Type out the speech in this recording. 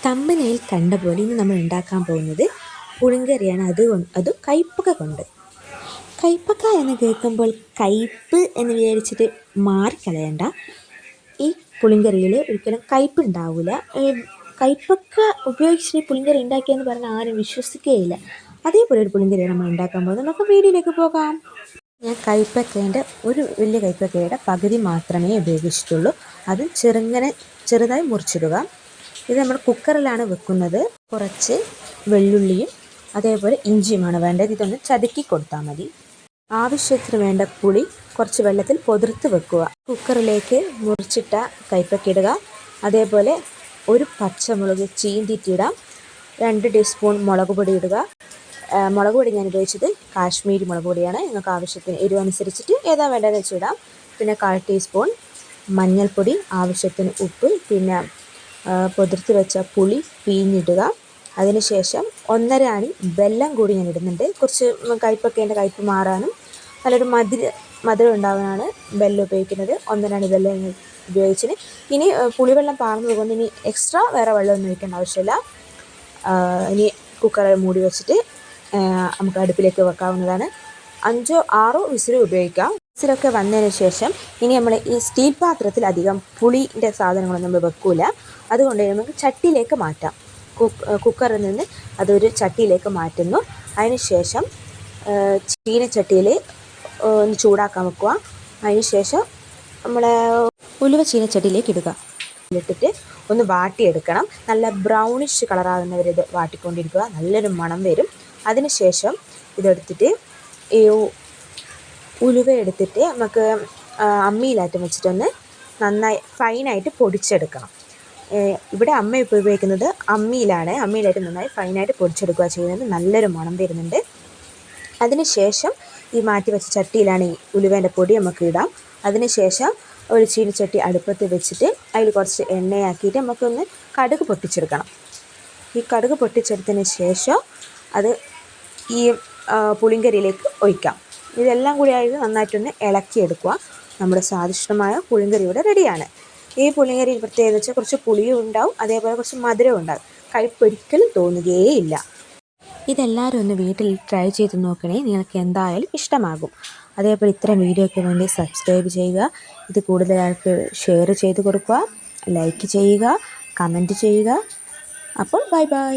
തമ്പനയിൽ കണ്ട പോലെ ഇന്ന് നമ്മൾ ഉണ്ടാക്കാൻ പോകുന്നത് പുളിങ്കറിയാണ്. അതും കയ്പക്ക കൊണ്ട്. കയ്പക്ക എന്ന് കേൾക്കുമ്പോൾ കയ്പ് എന്ന് വിചാരിച്ചിട്ട് മാറിക്കളയണ്ട. ഈ പുളിങ്കറിയിൽ ഒരിക്കലും കയ്പ് ഉണ്ടാവില്ല. കയ്പക്ക ഉപയോഗിച്ചിട്ട് പുളിങ്കറി ഉണ്ടാക്കിയെന്ന് പറഞ്ഞാൽ ആരും വിശ്വസിക്കുകയില്ല. അതേപോലെ ഒരു പുളിങ്കറിയാണ് നമ്മൾ ഉണ്ടാക്കാൻ പോകുന്നത്. നമുക്ക് വീഡിയോയിലേക്ക് പോകാം. ഞാൻ കയ്പക്കേൻ്റെ ഒരു വലിയ കയ്പക്കയുടെ പകുതി മാത്രമേ ഉപയോഗിച്ചിട്ടുള്ളൂ. അത് ചെറുതായി മുറിച്ചിടുക. ഇത് നമ്മൾ കുക്കറിലാണ് വെക്കുന്നത്. കുറച്ച് വെള്ളുള്ളിയും അതേപോലെ ഇഞ്ചിയുമാണ് വേണ്ടത്. ഇതൊന്ന് ചതുക്കി കൊടുത്താൽ മതി. ആവശ്യത്തിന് വേണ്ട പുളി കുറച്ച് വെള്ളത്തിൽ പൊതിർത്ത് വെക്കുക. കുക്കറിലേക്ക് മുറിച്ചിട്ട കയ്പക്ക ഇടുക. അതേപോലെ ഒരു പച്ചമുളക് ചീന്തിയിട്ടിടാം. 2 ടീസ്പൂൺ മുളക് പൊടി ഇടുക. മുളക് പൊടി ഞാൻ ഉപയോഗിച്ചത് കാശ്മീരി മുളക് പൊടിയാണ്. നിങ്ങൾക്ക് ആവശ്യത്തിന് എരിവനുസരിച്ചിട്ട് ഏതാ വേണ്ടതെന്ന് വെച്ചിടാം. പിന്നെ 1/4 ടീസ്പൂൺ മഞ്ഞൾപ്പൊടി, ആവശ്യത്തിന് ഉപ്പ്, പിന്നെ പൊതിർത്ത് വെച്ച പുളി പിഴിഞ്ഞിടുക. അതിനുശേഷം 1/2 അണി വെല്ലം കൂടി ഞാൻ ഇടുന്നുണ്ട്. കുറച്ച് കയ്പക്കേൻ്റെ കയ്പ് മാറാനും നല്ലൊരു മധുരം ഉണ്ടാകാനാണ് വെല്ലം ഉപയോഗിക്കുന്നത്. 1/2 അണി വെല്ലം ഉപയോഗിച്ചിന്. ഇനി പുളിവെള്ളം പാർന്നത് കൊണ്ട് ഇനി എക്സ്ട്രാ വേറെ വെള്ളമൊന്നും ഒഴിക്കേണ്ട ആവശ്യമില്ല. ഇനി കുക്കറിൽ മൂടി വെച്ചിട്ട് നമുക്ക് അടുപ്പിലേക്ക് വെക്കാവുന്നതാണ്. 5 6 വിസിൽ ഉപയോഗിക്കാം. വിസിലൊക്കെ വന്നതിന് ശേഷം ഇനി നമ്മൾ ഈ സ്റ്റീൽ പാത്രത്തിൽ അധികം പുളിൻ്റെ സാധനങ്ങളൊന്നും നമ്മൾ വെക്കൂല. അതുകൊണ്ട് നമുക്ക് ചട്ടിയിലേക്ക് മാറ്റാം. കുക്കറിൽ നിന്ന് അതൊരു ചട്ടിയിലേക്ക് മാറ്റുന്നു. അതിന് ശേഷം ചീനച്ചട്ടിയിൽ ഒന്ന് ചൂടാക്കാൻ വെക്കുക. അതിന് ശേഷം നമ്മളെ ഉലുവ ചീനച്ചട്ടിയിലേക്ക് ഇടുക. ഇട്ടിട്ട് ഒന്ന് വാട്ടിയെടുക്കണം. നല്ല ബ്രൗണിഷ് കളറാകുന്നവരെ ഇത് വാട്ടിക്കൊണ്ടിരിക്കുക. നല്ലൊരു മണം വരും. അതിന് ശേഷം ഇതെടുത്തിട്ട് ഈ ഉലുവ എടുത്തിട്ട് നമുക്ക് അമ്മിയിലാറ്റം വെച്ചിട്ടൊന്ന് നന്നായി ഫൈനായിട്ട് പൊടിച്ചെടുക്കണം. ഇവിടെ അമ്മ ഇപ്പോൾ ഉപയോഗിക്കുന്നത് അമ്മിയിലാണ്. അമ്മിയിലായിട്ട് നന്നായി ഫൈനായിട്ട് പൊടിച്ചെടുക്കുക ചെയ്യുന്നത്. നല്ലൊരു മണം വരുന്നുണ്ട്. അതിന് ശേഷം ഈ മാറ്റി വെച്ച ചട്ടിയിലാണ് ഈ ഉലുവേൻ്റെ പൊടി നമുക്ക് ഇടാം. അതിന് ശേഷം ഒരു ചീനച്ചട്ടി അടുപ്പത്ത് വെച്ചിട്ട് അതിൽ കുറച്ച് എണ്ണയാക്കിയിട്ട് നമുക്കൊന്ന് കടുക് പൊട്ടിച്ചെടുക്കണം. ഈ കടുക് പൊട്ടിച്ചെടുത്തതിന് ശേഷം അത് ഈ പുളിങ്കറിയിലേക്ക് ഒഴിക്കാം. ഇതെല്ലാം കൂടി ആയിട്ട് നന്നായിട്ടൊന്ന് ഇളക്കിയെടുക്കുക. നമ്മുടെ സ്വാദിഷ്ടമായ പുളിങ്കറി ഇവിടെ റെഡിയാണ്. ഈ പുളിങ്കറി പ്രത്യേകത വെച്ചാൽ കുറച്ച് പുളിയും ഉണ്ടാവും, അതേപോലെ കുറച്ച് മധുരവും ഉണ്ടാവും. കയ്പൊരിക്കലും തോന്നുകയേയില്ല. ഇതെല്ലാവരും ഒന്ന് വീട്ടിൽ ട്രൈ ചെയ്ത് നോക്കണേ. നിങ്ങൾക്ക് എന്തായാലും ഇഷ്ടമാകും. അതേപോലെ ഇത്തരം വീഡിയോയ്ക്ക് വേണ്ടി സബ്സ്ക്രൈബ് ചെയ്യുക. ഇത് കൂടുതൽ ആൾക്ക് ഷെയർ ചെയ്ത് കൊടുക്കുക, ലൈക്ക് ചെയ്യുക, കമൻറ്റ് ചെയ്യുക. അപ്പോൾ ബൈ ബൈ.